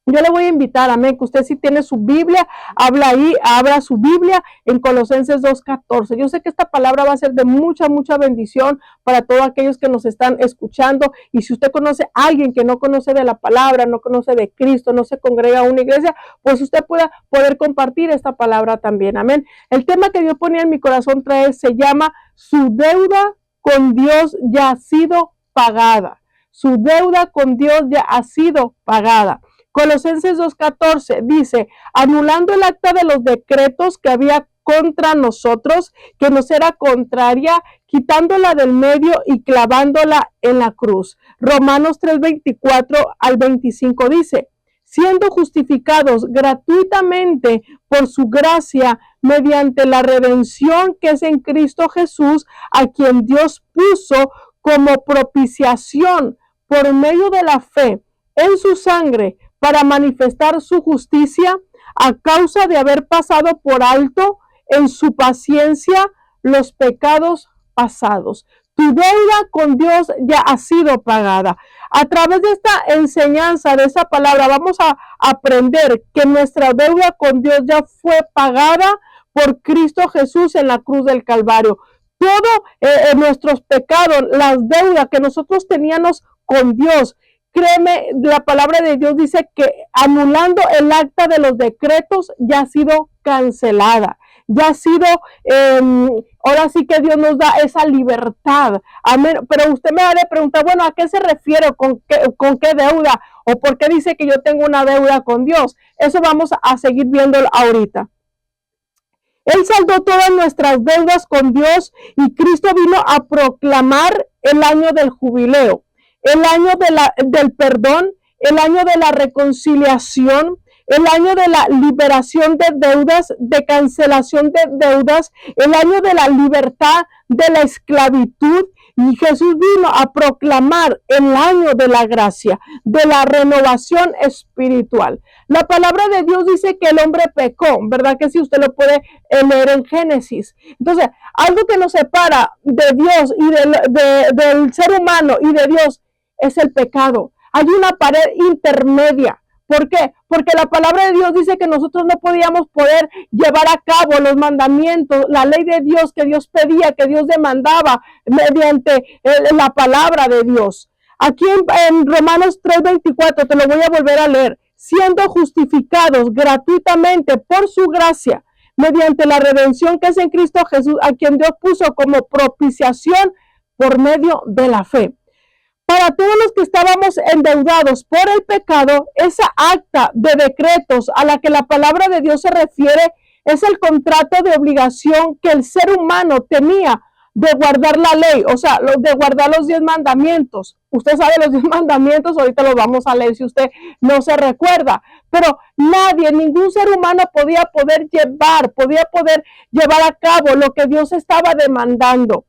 Yo le voy a invitar, amén, que usted si tiene su Biblia, abra su Biblia en Colosenses 2:14. Yo sé que esta palabra va a ser de mucha, mucha bendición para todos aquellos que nos están escuchando. Y si usted conoce a alguien que no conoce de la palabra, no conoce de Cristo, no se congrega a una iglesia, pues usted pueda poder compartir esta palabra también, amén. El tema que Dios ponía en mi corazón traer se llama su deuda con Dios ya ha sido pagada. Su deuda con Dios ya ha sido pagada. Colosenses 2:14 dice, anulando el acta de los decretos que había contra nosotros, que nos era contraria, quitándola del medio y clavándola en la cruz. Romanos 3:24-25 dice, siendo justificados gratuitamente por su gracia mediante la redención que es en Cristo Jesús, a quien Dios puso como propiciación por medio de la fe en su sangre, para manifestar su justicia a causa de haber pasado por alto en su paciencia los pecados pasados. Tu deuda con Dios ya ha sido pagada. A través de esta enseñanza, de esa palabra, vamos a aprender que nuestra deuda con Dios ya fue pagada por Cristo Jesús en la cruz del Calvario. Todo nuestros pecados, las deudas que nosotros teníamos con Dios, créeme, la palabra de Dios dice que anulando el acta de los decretos ya ha sido cancelada, ya ha sido, ahora sí que Dios nos da esa libertad, amén. Pero usted me ha de preguntar, bueno, ¿a qué se refiere? ¿Con qué deuda? ¿O por qué dice que yo tengo una deuda con Dios? Eso vamos a seguir viéndolo ahorita. Él saldó todas nuestras deudas con Dios y Cristo vino a proclamar el año del jubileo, el año del perdón, el año de la reconciliación, el año de la liberación de deudas, de cancelación de deudas, el año de la libertad de la esclavitud. Y Jesús vino a proclamar el año de la gracia, de la renovación espiritual. La palabra de Dios dice que el hombre pecó, ¿verdad? Que si usted lo puede leer en Génesis. Entonces, algo que nos separa de Dios y del ser humano y de Dios es el pecado. Hay una pared intermedia. ¿Por qué? Porque la palabra de Dios dice que nosotros no podíamos poder llevar a cabo los mandamientos, la ley de Dios que Dios pedía, que Dios demandaba mediante la palabra de Dios. Aquí en Romanos 3:24 te lo voy a volver a leer. Siendo justificados gratuitamente por su gracia, mediante la redención que es en Cristo Jesús, a quien Dios puso como propiciación por medio de la fe. Para todos los que estábamos endeudados por el pecado, esa acta de decretos a la que la palabra de Dios se refiere es el contrato de obligación que el ser humano tenía de guardar la ley, o sea, de guardar los 10 mandamientos. Usted sabe los 10 mandamientos, ahorita los vamos a leer si usted no se recuerda, pero nadie, ningún ser humano podía poder llevar a cabo lo que Dios estaba demandando.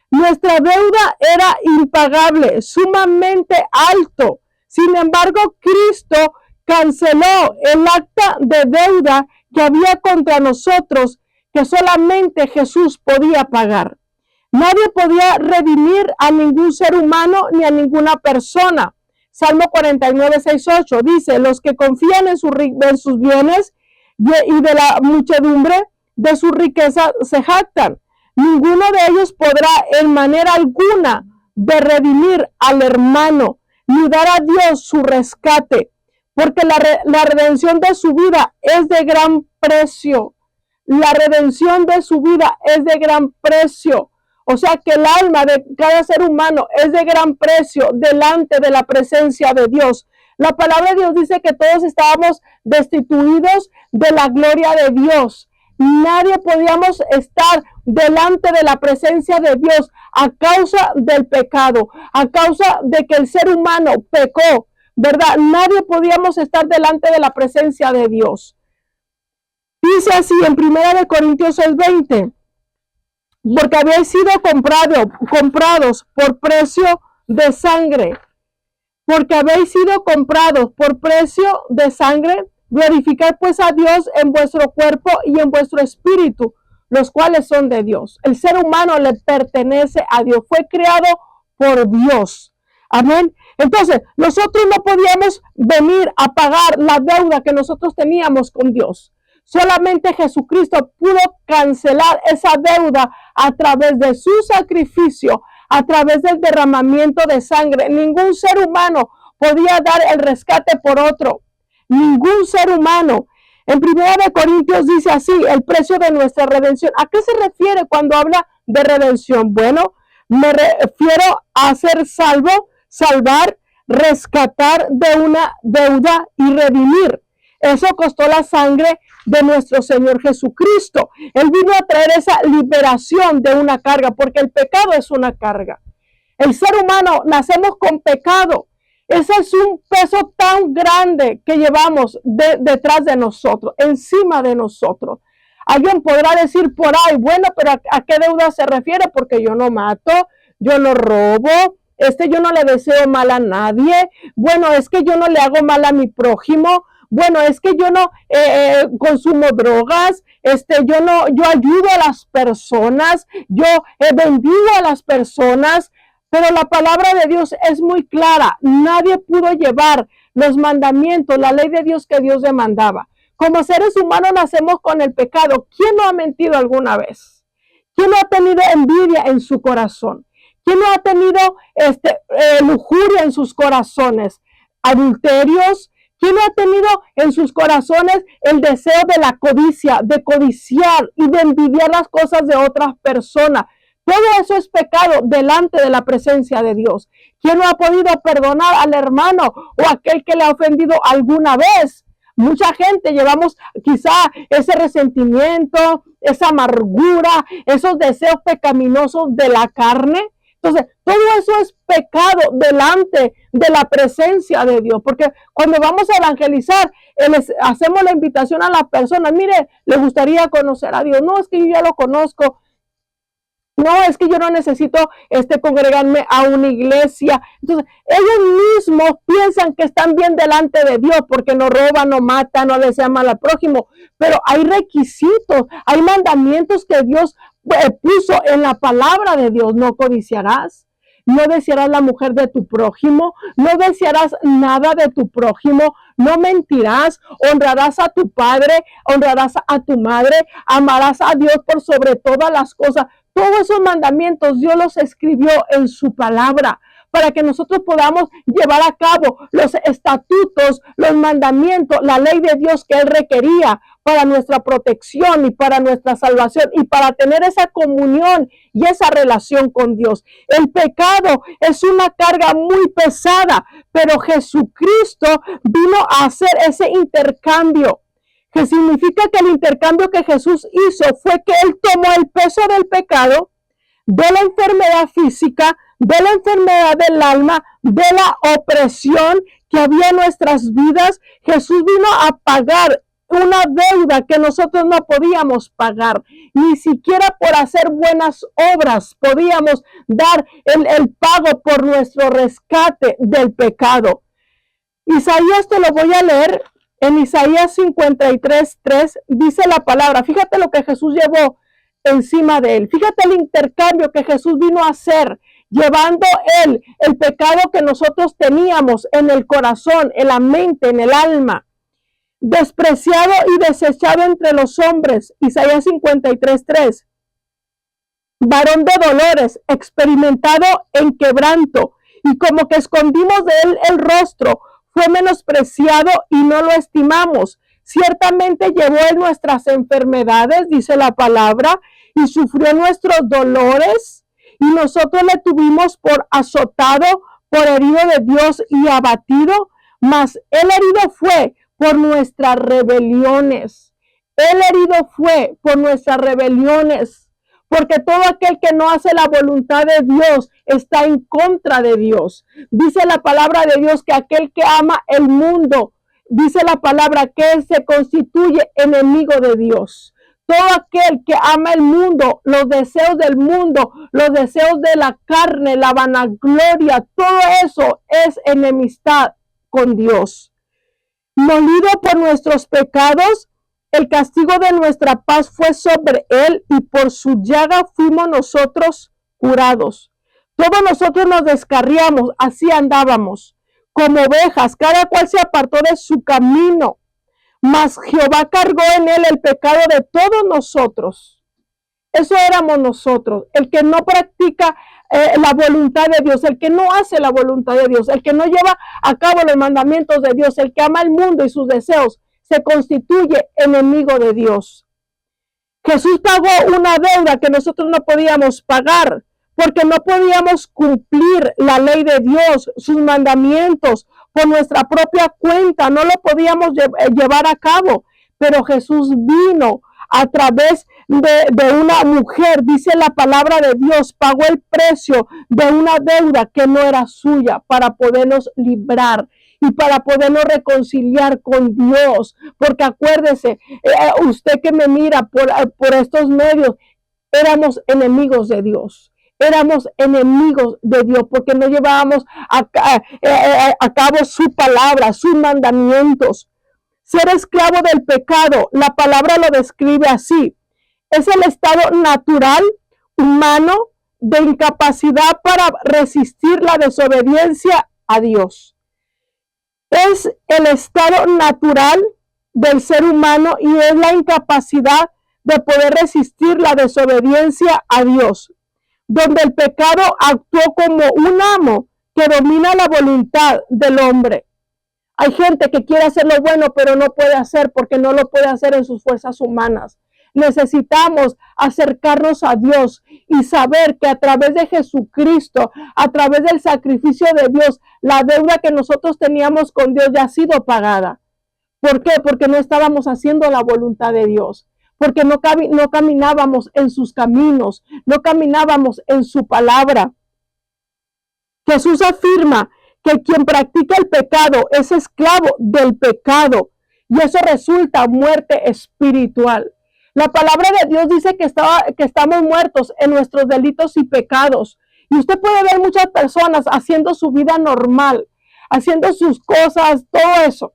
Nuestra deuda era impagable, sumamente alto. Sin embargo, Cristo canceló el acta de deuda que había contra nosotros, que solamente Jesús podía pagar. Nadie podía redimir a ningún ser humano ni a ninguna persona. Salmo 49:6-8 dice, los que confían en sus bienes y de la muchedumbre de su riqueza se jactan. Ninguno de ellos podrá en manera alguna de redimir al hermano, ni dar a Dios su rescate, porque la redención de su vida es de gran precio. La redención de su vida es de gran precio. O sea que el alma de cada ser humano es de gran precio delante de la presencia de Dios. La palabra de Dios dice que todos estábamos destituidos de la gloria de Dios. Nadie podíamos estar delante de la presencia de Dios a causa del pecado, a causa de que el ser humano pecó, ¿verdad? Nadie podíamos estar delante de la presencia de Dios. Dice así en 1 Corintios 6:20, porque habéis sido comprados por precio de sangre, porque habéis sido comprados por precio de sangre. Glorificad pues a Dios en vuestro cuerpo y en vuestro espíritu, los cuales son de Dios. El ser humano le pertenece a Dios, fue creado por Dios. Amén. Entonces, nosotros no podíamos venir a pagar la deuda que nosotros teníamos con Dios. Solamente Jesucristo pudo cancelar esa deuda a través de su sacrificio, a través del derramamiento de sangre. Ningún ser humano podía dar el rescate por otro. Ningún ser humano. En 1 Corintios dice así, el precio de nuestra redención. ¿A qué se refiere cuando habla de redención? Bueno, me refiero a ser salvo, salvar, rescatar de una deuda y redimir. Eso costó la sangre de nuestro Señor Jesucristo. Él vino a traer esa liberación de una carga, porque el pecado es una carga. El ser humano nacemos con pecado. Ese es un peso tan grande que llevamos detrás de nosotros, encima de nosotros. Alguien podrá decir por ahí, bueno, pero ¿a qué deuda se refiere? Porque yo no mato, yo no robo, yo no le deseo mal a nadie. Bueno, es que yo no le hago mal a mi prójimo. Bueno, es que yo no consumo drogas. Yo ayudo a las personas. Yo bendigo a las personas. Pero la palabra de Dios es muy clara. Nadie pudo llevar los mandamientos, la ley de Dios que Dios demandaba. Como seres humanos nacemos con el pecado. ¿Quién no ha mentido alguna vez? ¿Quién no ha tenido envidia en su corazón? ¿Quién no ha tenido lujuria en sus corazones? Adulterios. ¿Quién no ha tenido en sus corazones el deseo de la codicia, de codiciar y de envidiar las cosas de otras personas? Todo eso es pecado delante de la presencia de Dios. ¿Quién no ha podido perdonar al hermano o aquel que le ha ofendido alguna vez? Mucha gente llevamos quizá ese resentimiento, esa amargura, esos deseos pecaminosos de la carne. Entonces, todo eso es pecado delante de la presencia de Dios. Porque cuando vamos a evangelizar, hacemos la invitación a la persona. Mire, le gustaría conocer a Dios. No, es que yo ya lo conozco. No, es que yo no necesito congregarme a una iglesia. Entonces, ellos mismos piensan que están bien delante de Dios porque no roban, no matan, no desean mal al prójimo. Pero hay requisitos, hay mandamientos que Dios puso en la palabra de Dios. No codiciarás, no desearás la mujer de tu prójimo, no desearás nada de tu prójimo, no mentirás, honrarás a tu padre, honrarás a tu madre, amarás a Dios por sobre todas las cosas. Todos esos mandamientos Dios los escribió en su palabra para que nosotros podamos llevar a cabo los estatutos, los mandamientos, la ley de Dios que Él requería para nuestra protección y para nuestra salvación y para tener esa comunión y esa relación con Dios. El pecado es una carga muy pesada, pero Jesucristo vino a hacer ese intercambio. Que significa que el intercambio que Jesús hizo fue que Él tomó el peso del pecado, de la enfermedad física, de la enfermedad del alma, de la opresión que había en nuestras vidas. Jesús vino a pagar una deuda que nosotros no podíamos pagar. Ni siquiera por hacer buenas obras podíamos dar el pago por nuestro rescate del pecado. Isaías, te lo voy a leer. En Isaías 53:3 dice la palabra, fíjate lo que Jesús llevó encima de él, fíjate el intercambio que Jesús vino a hacer, llevando él el pecado que nosotros teníamos en el corazón, en la mente, en el alma, despreciado y desechado entre los hombres. Isaías 53:3, varón de dolores, experimentado en quebranto, y como que escondimos de él el rostro, fue menospreciado y no lo estimamos. Ciertamente llevó en nuestras enfermedades, dice la palabra, y sufrió nuestros dolores, y nosotros le tuvimos por azotado, por herido de Dios y abatido, mas él herido fue por nuestras rebeliones. Él herido fue por nuestras rebeliones. Porque todo aquel que no hace la voluntad de Dios está en contra de Dios. Dice la palabra de Dios que aquel que ama el mundo, dice la palabra que él se constituye enemigo de Dios. Todo aquel que ama el mundo, los deseos del mundo, los deseos de la carne, la vanagloria, todo eso es enemistad con Dios. Molido por nuestros pecados, el castigo de nuestra paz fue sobre él y por su llaga fuimos nosotros curados. Todos nosotros nos descarriamos, así andábamos, como ovejas, cada cual se apartó de su camino, mas Jehová cargó en él el pecado de todos nosotros. Eso éramos nosotros, el que no practica la voluntad de Dios, el que no hace la voluntad de Dios, el que no lleva a cabo los mandamientos de Dios, el que ama el mundo y sus deseos, se constituye enemigo de Dios. Jesús pagó una deuda que nosotros no podíamos pagar, porque no podíamos cumplir la ley de Dios, sus mandamientos, por nuestra propia cuenta, no lo podíamos llevar a cabo, pero Jesús vino a través de una mujer, dice la palabra de Dios, pagó el precio de una deuda que no era suya para podernos librar y para podernos reconciliar con Dios, porque acuérdese, usted que me mira por estos medios, éramos enemigos de Dios. Éramos enemigos de Dios porque no llevábamos a cabo su palabra, sus mandamientos. Ser esclavo del pecado, la palabra lo describe así. Es el estado natural, humano, de incapacidad para resistir la desobediencia a Dios. Es el estado natural del ser humano y es la incapacidad de poder resistir la desobediencia a Dios, donde el pecado actuó como un amo que domina la voluntad del hombre. Hay gente que quiere hacer lo bueno, pero no puede hacer porque no lo puede hacer en sus fuerzas humanas. Necesitamos acercarnos a Dios y saber que a través de Jesucristo, a través del sacrificio de Dios, la deuda que nosotros teníamos con Dios ya ha sido pagada. ¿Por qué? Porque no estábamos haciendo la voluntad de Dios, porque no caminábamos en sus caminos, no caminábamos en su palabra. Jesús afirma que quien practica el pecado es esclavo del pecado y eso resulta muerte espiritual. La palabra de Dios dice que estamos muertos en nuestros delitos y pecados. Y usted puede ver muchas personas haciendo su vida normal, haciendo sus cosas, todo eso.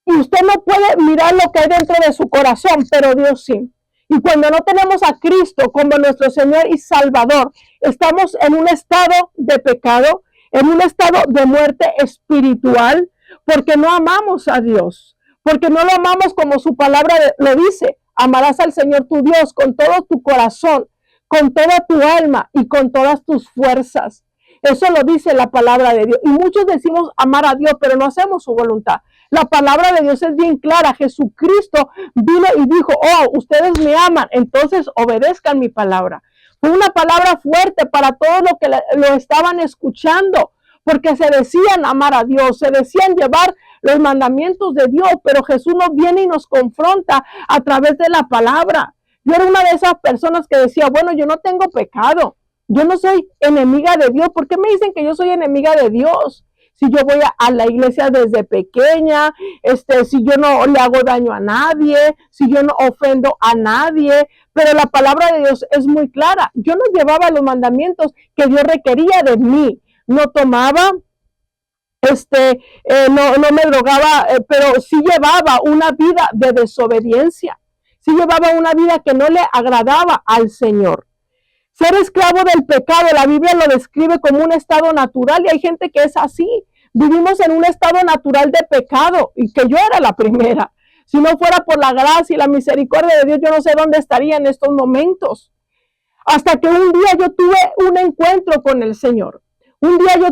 Y usted no puede mirar lo que hay dentro de su corazón, pero Dios sí. Y cuando no tenemos a Cristo como nuestro Señor y Salvador, estamos en un estado de pecado, en un estado de muerte espiritual, porque no amamos a Dios, porque no lo amamos como su palabra lo dice. Amarás al Señor tu Dios con todo tu corazón, con toda tu alma y con todas tus fuerzas. Eso lo dice la palabra de Dios. Y muchos decimos amar a Dios, pero no hacemos su voluntad. La palabra de Dios es bien clara. Jesucristo vino y dijo, oh, ustedes me aman, entonces obedezcan mi palabra. Fue una palabra fuerte para todos los que lo estaban escuchando, porque se decían amar a Dios, se decían llevar los mandamientos de Dios, pero Jesús nos viene y nos confronta a través de la palabra. Yo era una de esas personas que decía, bueno, yo no tengo pecado, yo no soy enemiga de Dios. ¿Por qué me dicen que yo soy enemiga de Dios? Si yo voy a la iglesia desde pequeña, si yo no le hago daño a nadie, si yo no ofendo a nadie, pero la palabra de Dios es muy clara. Yo no llevaba los mandamientos que Dios requería de mí, no tomaba, no me drogaba, pero sí llevaba una vida de desobediencia, sí llevaba una vida que no le agradaba al Señor. Ser esclavo del pecado, la Biblia lo describe como un estado natural y hay gente que es así. Vivimos en un estado natural de pecado y que yo era la primera. Si no fuera por la gracia y la misericordia de Dios, yo no sé dónde estaría en estos momentos. Hasta que un día yo tuve un encuentro con el Señor. Un día yo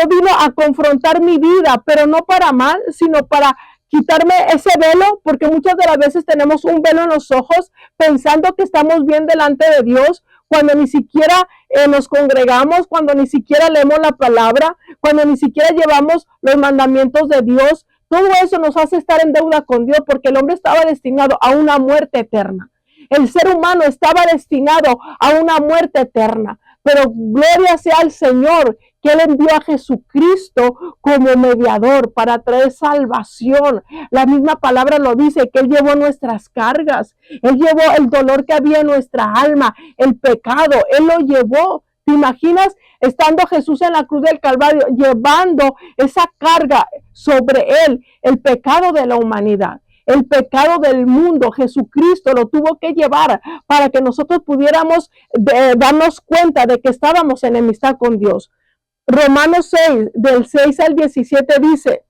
vino a confrontar mi vida, pero no para mal, sino para quitarme ese velo, porque muchas de las veces tenemos un velo en los ojos pensando que estamos bien delante de Dios, cuando ni siquiera nos congregamos, cuando ni siquiera leemos la palabra, cuando ni siquiera llevamos los mandamientos de Dios. Todo eso nos hace estar en deuda con Dios, porque el hombre estaba destinado a una muerte eterna. El ser humano estaba destinado a una muerte eterna. Pero gloria sea al Señor, que Él envió a Jesucristo como mediador para traer salvación. La misma palabra lo dice, que Él llevó nuestras cargas. Él llevó el dolor que había en nuestra alma, el pecado. Él lo llevó. ¿Te imaginas estando Jesús en la cruz del Calvario, llevando esa carga sobre Él, el pecado de la humanidad? el pecado del mundo. Jesucristo lo tuvo que llevar para que nosotros pudiéramos darnos cuenta de que estábamos en enemistad con Dios. Romanos 6, del 6 al 17 dice,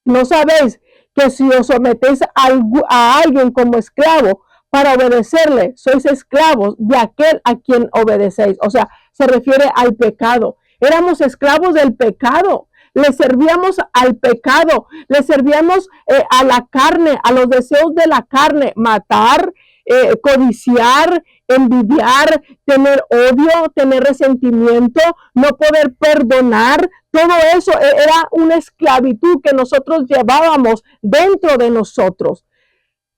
¿no sabéis que si os sometéis a alguien como esclavo para obedecerle, sois esclavos de aquel a quien obedecéis? O sea, se refiere al pecado. Éramos esclavos del pecado. Le servíamos al pecado, le servíamos a la carne, a los deseos de la carne, matar, codiciar, envidiar, tener odio, tener resentimiento, no poder perdonar. Todo eso era una esclavitud que nosotros llevábamos dentro de nosotros,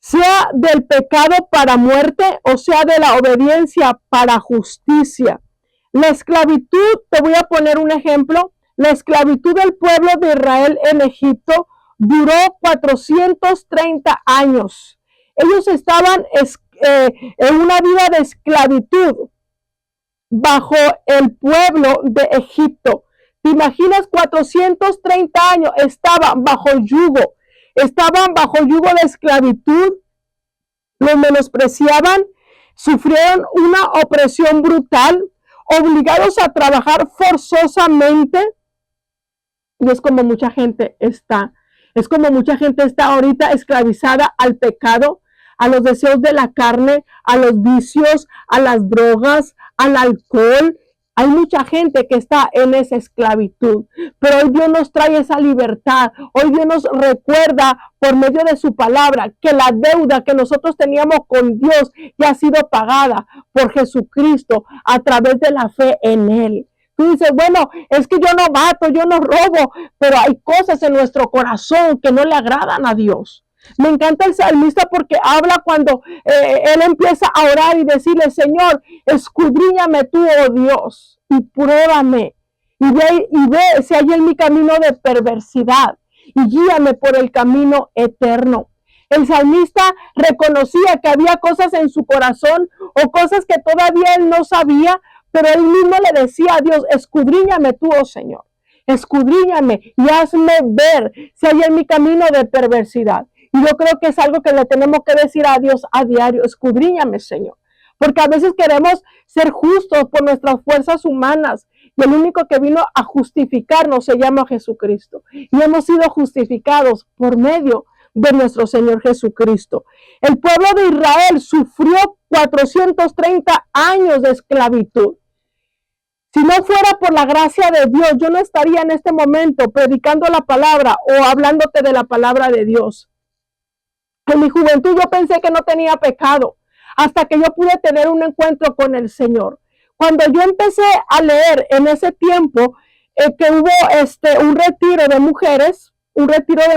sea del pecado para muerte o sea de la obediencia para justicia. La esclavitud, te voy a poner un ejemplo. La esclavitud del pueblo de Israel en Egipto duró 430 años. Ellos estaban en una vida de esclavitud bajo el pueblo de Egipto. ¿Te imaginas? 430 años estaban bajo yugo. Estaban bajo yugo de esclavitud. Los menospreciaban. Sufrieron una opresión brutal. Obligados a trabajar forzosamente. Y es como mucha gente está ahorita esclavizada al pecado, a los deseos de la carne, a los vicios, a las drogas, al alcohol. Hay mucha gente que está en esa esclavitud, pero hoy Dios nos trae esa libertad. Hoy Dios nos recuerda por medio de su palabra que la deuda que nosotros teníamos con Dios ya ha sido pagada por Jesucristo a través de la fe en Él. Tú dices, bueno, es que yo no mato, yo no robo, pero hay cosas en nuestro corazón que no le agradan a Dios. Me encanta el salmista porque habla cuando él empieza a orar y decirle, Señor, escudriñame tú, oh Dios, y pruébame, y ve si hay en mi camino de perversidad, y guíame por el camino eterno. El salmista reconocía que había cosas en su corazón o cosas que todavía él no sabía, pero él mismo le decía a Dios, escudriñame tú, oh Señor, escudriñame y hazme ver si hay en mi camino de perversidad. Y yo creo que es algo que le tenemos que decir a Dios a diario, escudriñame, Señor. Porque a veces queremos ser justos por nuestras fuerzas humanas y el único que vino a justificarnos se llama Jesucristo. Y hemos sido justificados por medio de nuestro Señor Jesucristo. El pueblo de Israel sufrió 430 años de esclavitud. Si no fuera por la gracia de Dios, yo no estaría en este momento predicando la palabra o hablándote de la palabra de Dios. En mi juventud yo pensé que no tenía pecado, hasta que yo pude tener un encuentro con el Señor. Cuando yo empecé a leer en ese tiempo que hubo un retiro de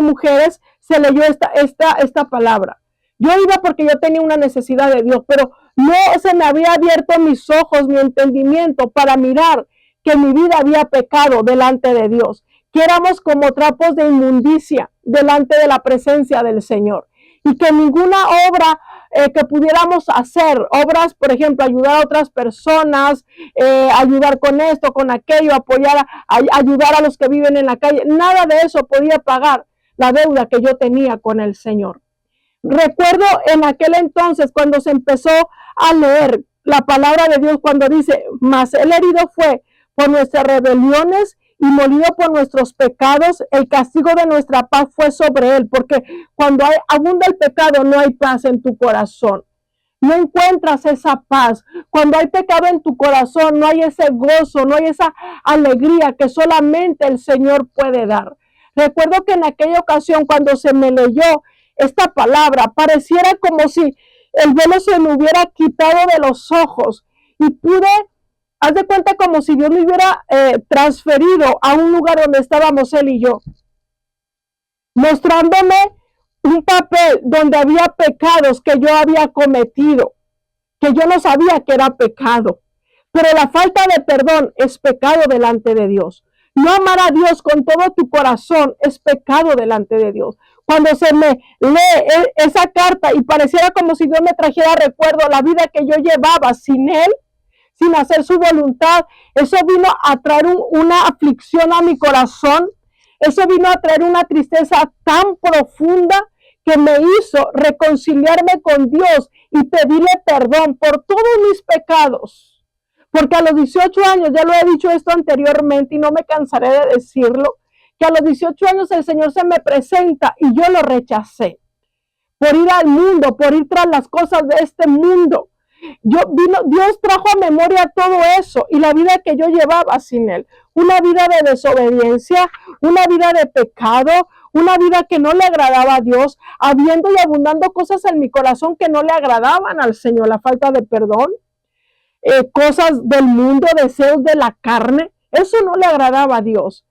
mujeres, se leyó esta palabra. Yo iba porque yo tenía una necesidad de Dios, pero no se me había abierto mis ojos, mi entendimiento para mirar que mi vida había pecado delante de Dios, que éramos como trapos de inmundicia delante de la presencia del Señor. Y que ninguna obra que pudiéramos hacer, obras, por ejemplo, ayudar a otras personas, ayudar con esto, con aquello, ayudar a los que viven en la calle, nada de eso podía pagar la deuda que yo tenía con el Señor. Recuerdo en aquel entonces cuando se empezó a leer la palabra de Dios, cuando dice, mas el herido fue por nuestras rebeliones y molido por nuestros pecados, el castigo de nuestra paz fue sobre él, porque cuando abunda el pecado no hay paz en tu corazón. No encuentras esa paz. Cuando hay pecado en tu corazón, no hay ese gozo, no hay esa alegría que solamente el Señor puede dar. Recuerdo que en aquella ocasión, cuando se me leyó esta palabra, pareciera como si el velo se me hubiera quitado de los ojos y pude, haz de cuenta como si Dios me hubiera transferido a un lugar donde estábamos él y yo, mostrándome un papel donde había pecados que yo había cometido, que yo no sabía que era pecado. Pero la falta de perdón es pecado delante de Dios. No amar a Dios con todo tu corazón es pecado delante de Dios. Cuando se me lee esa carta y pareciera como si Dios me trajera recuerdo la vida que yo llevaba sin Él, sin hacer su voluntad, eso vino a traer una aflicción a mi corazón. Eso vino a traer una tristeza tan profunda que me hizo reconciliarme con Dios y pedirle perdón por todos mis pecados. Porque a los 18 años, ya lo he dicho esto anteriormente y no me cansaré de decirlo, que a los 18 años el Señor se me presenta y yo lo rechacé. Por ir al mundo, por ir tras las cosas de este mundo. Dios trajo a memoria todo eso y la vida que yo llevaba sin Él. Una vida de desobediencia, una vida de pecado, una vida que no le agradaba a Dios, habiendo y abundando cosas en mi corazón que no le agradaban al Señor, la falta de perdón, cosas del mundo, deseos de la carne, eso no le agradaba a Dios.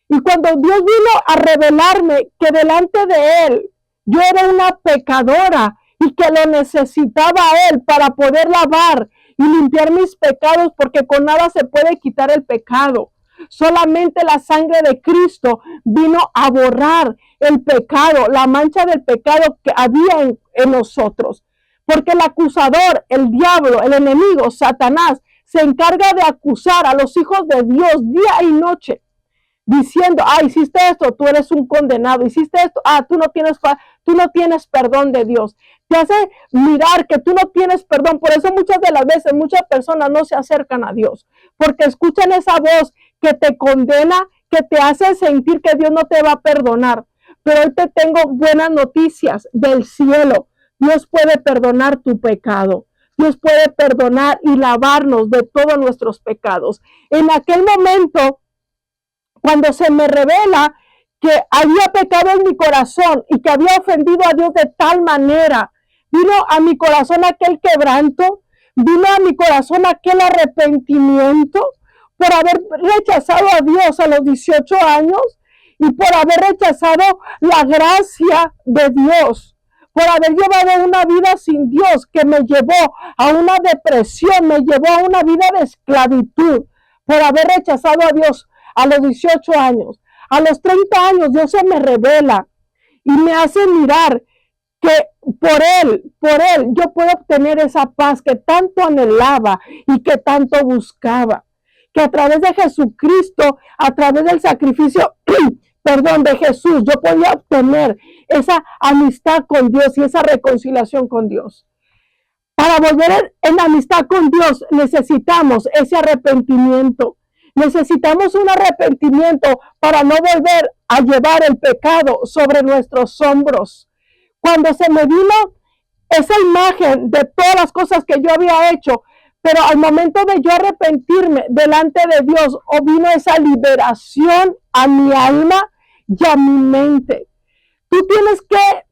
Y cuando Dios vino a revelarme que delante de Él yo era una pecadora y que lo necesitaba a Él para poder lavar y limpiar mis pecados, porque con nada se puede quitar el pecado. Solamente la sangre de Cristo vino a borrar el pecado, la mancha del pecado que había en nosotros. Porque el acusador, el diablo, el enemigo, Satanás, se encarga de acusar a los hijos de Dios día y noche, diciendo, hiciste esto, tú eres un condenado, hiciste esto, tú no tienes perdón de Dios. Te hace mirar que tú no tienes perdón. Por eso muchas de las veces muchas personas no se acercan a Dios, porque escuchan esa voz que te condena, que te hace sentir que Dios no te va a perdonar. Pero hoy te tengo buenas noticias del cielo. Dios puede perdonar tu pecado. Dios puede perdonar y lavarnos de todos nuestros pecados. En aquel momento, cuando se me revela que había pecado en mi corazón y que había ofendido a Dios de tal manera, vino a mi corazón aquel quebranto, vino a mi corazón aquel arrepentimiento por haber rechazado a Dios a los 18 años y por haber rechazado la gracia de Dios, por haber llevado una vida sin Dios que me llevó a una depresión, me llevó a una vida de esclavitud, por haber rechazado a Dios a los 18 años. A los 30 años Dios se me revela y me hace mirar que por Él yo puedo obtener esa paz que tanto anhelaba y que tanto buscaba. Que a través de Jesucristo, a través del sacrificio, de Jesús, yo podía obtener esa amistad con Dios y esa reconciliación con Dios. Para volver en amistad con Dios necesitamos ese arrepentimiento. Necesitamos un arrepentimiento para no volver a llevar el pecado sobre nuestros hombros. Cuando se me vino esa imagen de todas las cosas que yo había hecho, pero al momento de yo arrepentirme delante de Dios, vino esa liberación a mi alma y a mi mente. Tú tienes que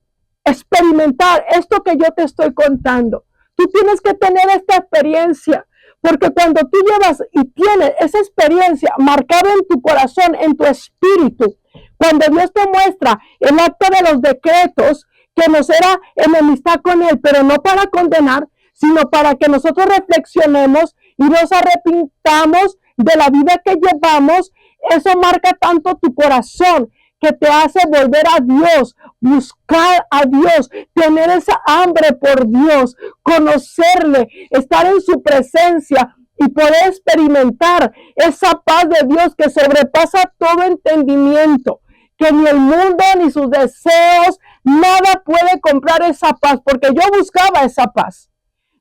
experimentar esto que yo te estoy contando. Tú tienes que tener esta experiencia. Porque cuando tú llevas y tienes esa experiencia marcada en tu corazón, en tu espíritu, cuando Dios te muestra el acto de los decretos, que nos era enemistad con Él, pero no para condenar, sino para que nosotros reflexionemos y nos arrepintamos de la vida que llevamos, eso marca tanto tu corazón que te hace volver a Dios, buscar a Dios, tener esa hambre por Dios, conocerle, estar en su presencia y poder experimentar esa paz de Dios que sobrepasa todo entendimiento, que ni el mundo ni sus deseos, nada puede comprar esa paz, porque yo buscaba esa paz.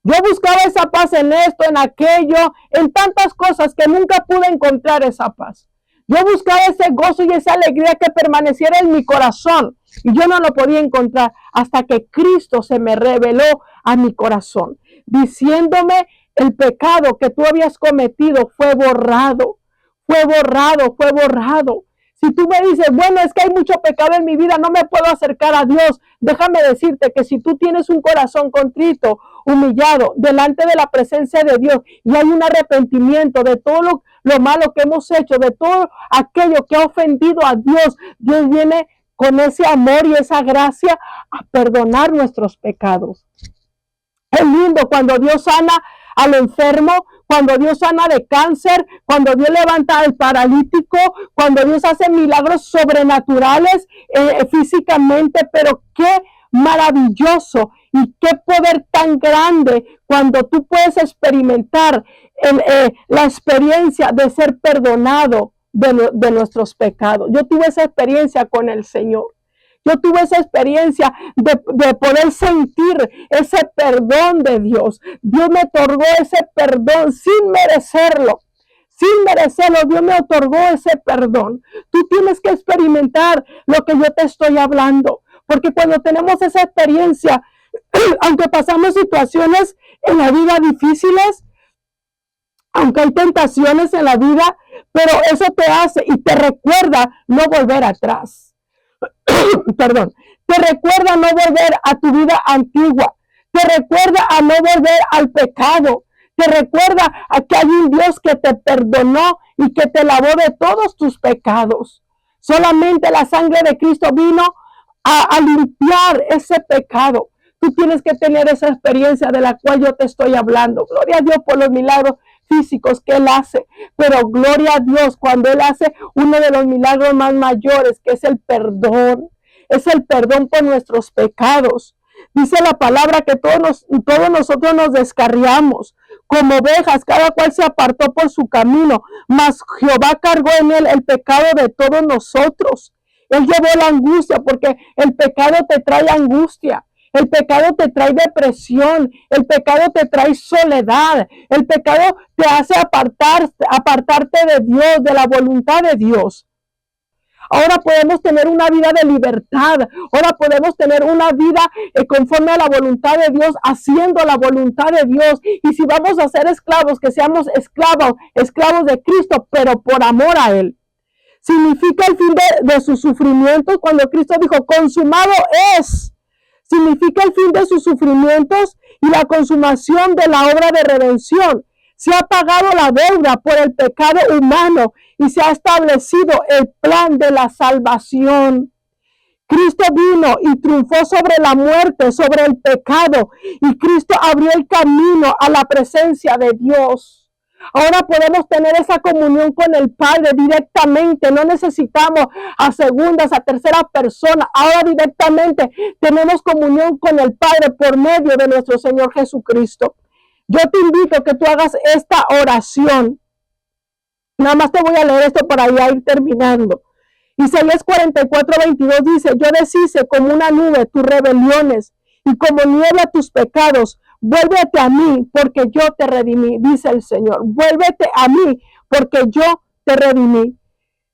Yo buscaba esa paz en esto, en aquello, en tantas cosas que nunca pude encontrar esa paz. Yo buscaba ese gozo y esa alegría que permaneciera en mi corazón y yo no lo podía encontrar hasta que Cristo se me reveló a mi corazón, diciéndome el pecado que tú habías cometido fue borrado, fue borrado, fue borrado. Si tú me dices, bueno, es que hay mucho pecado en mi vida, no me puedo acercar a Dios, déjame decirte que si tú tienes un corazón contrito, humillado, delante de la presencia de Dios y hay un arrepentimiento de todo lo malo que hemos hecho, de todo aquello que ha ofendido a Dios, Dios viene con ese amor y esa gracia a perdonar nuestros pecados. Es lindo cuando Dios sana al enfermo, cuando Dios sana de cáncer, cuando Dios levanta al paralítico, cuando Dios hace milagros sobrenaturales físicamente, pero qué maravilloso y qué poder tan grande cuando tú puedes experimentar la experiencia de ser perdonado de nuestros pecados. Yo tuve esa experiencia con el Señor. Yo tuve esa experiencia de poder sentir ese perdón de Dios. Dios me otorgó ese perdón sin merecerlo. Sin merecerlo, Dios me otorgó ese perdón. Tú tienes que experimentar lo que yo te estoy hablando. Porque cuando tenemos esa experiencia, aunque pasamos situaciones en la vida difíciles, aunque hay tentaciones en la vida, pero eso te hace y te recuerda no volver atrás. Perdón, te recuerda no volver a tu vida antigua. Te recuerda a no volver al pecado. Te recuerda a que hay un Dios que te perdonó y que te lavó de todos tus pecados. Solamente la sangre de Cristo vino a limpiar ese pecado. Tú tienes que tener esa experiencia de la cual yo te estoy hablando. Gloria a Dios por los milagros físicos que Él hace, pero gloria a Dios cuando Él hace uno de los milagros más mayores, que es el perdón. Es el perdón por nuestros pecados. Dice la palabra que todos nosotros nos descarriamos como ovejas, cada cual se apartó por su camino, mas Jehová cargó en Él el pecado de todos nosotros. Él llevó la angustia, porque el pecado te trae angustia. El pecado te trae depresión, el pecado te trae soledad, el pecado te hace apartarte de Dios, de la voluntad de Dios. Ahora podemos tener una vida de libertad, ahora podemos tener una vida conforme a la voluntad de Dios, haciendo la voluntad de Dios. Y si vamos a ser esclavos, que seamos esclavos de Cristo, pero por amor a Él. Significa el fin de sus sufrimientos, cuando Cristo dijo, consumado es. Significa el fin de sus sufrimientos y la consumación de la obra de redención. Se ha pagado la deuda por el pecado humano y se ha establecido el plan de la salvación. Cristo vino y triunfó sobre la muerte, sobre el pecado, y Cristo abrió el camino a la presencia de Dios. Ahora podemos tener esa comunión con el Padre directamente. No necesitamos a segundas, a tercera persona. Ahora directamente tenemos comunión con el Padre por medio de nuestro Señor Jesucristo. Yo te invito a que tú hagas esta oración. Nada más te voy a leer esto para ya ir terminando. Isaías 44:22 dice, yo deshice como una nube tus rebeliones y como niebla tus pecados. Vuélvete a mí porque yo te redimí, dice el Señor. Vuélvete a mí porque yo te redimí.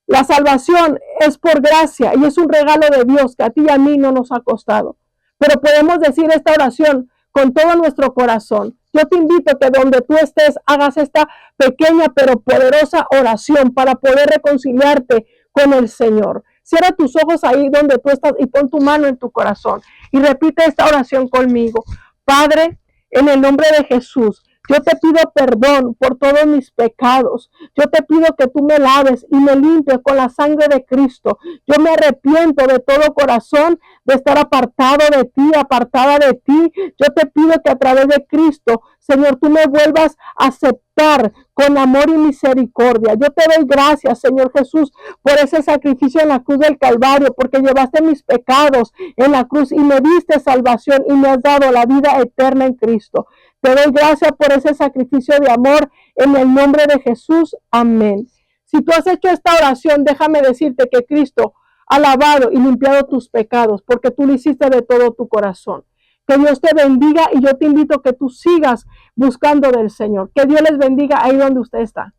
La salvación es por gracia y es un regalo de Dios que a ti y a mí no nos ha costado. Pero podemos decir esta oración con todo nuestro corazón. Yo te invito a que donde tú estés hagas esta pequeña pero poderosa oración para poder reconciliarte con el Señor. Cierra tus ojos ahí donde tú estás y pon tu mano en tu corazón y repite esta oración conmigo. Padre, en el nombre de Jesús, yo te pido perdón por todos mis pecados. Yo te pido que tú me laves y me limpies con la sangre de Cristo. Yo me arrepiento de todo corazón de estar apartado de ti, apartada de ti. Yo te pido que a través de Cristo, Señor, tú me vuelvas a aceptar con amor y misericordia. Yo te doy gracias, Señor Jesús, por ese sacrificio en la cruz del Calvario, porque llevaste mis pecados en la cruz y me diste salvación y me has dado la vida eterna en Cristo. Te doy gracias por ese sacrificio de amor en el nombre de Jesús. Amén. Si tú has hecho esta oración, déjame decirte que Cristo ha lavado y limpiado tus pecados porque tú lo hiciste de todo tu corazón. Que Dios te bendiga y yo te invito a que tú sigas buscando del Señor. Que Dios les bendiga ahí donde usted está.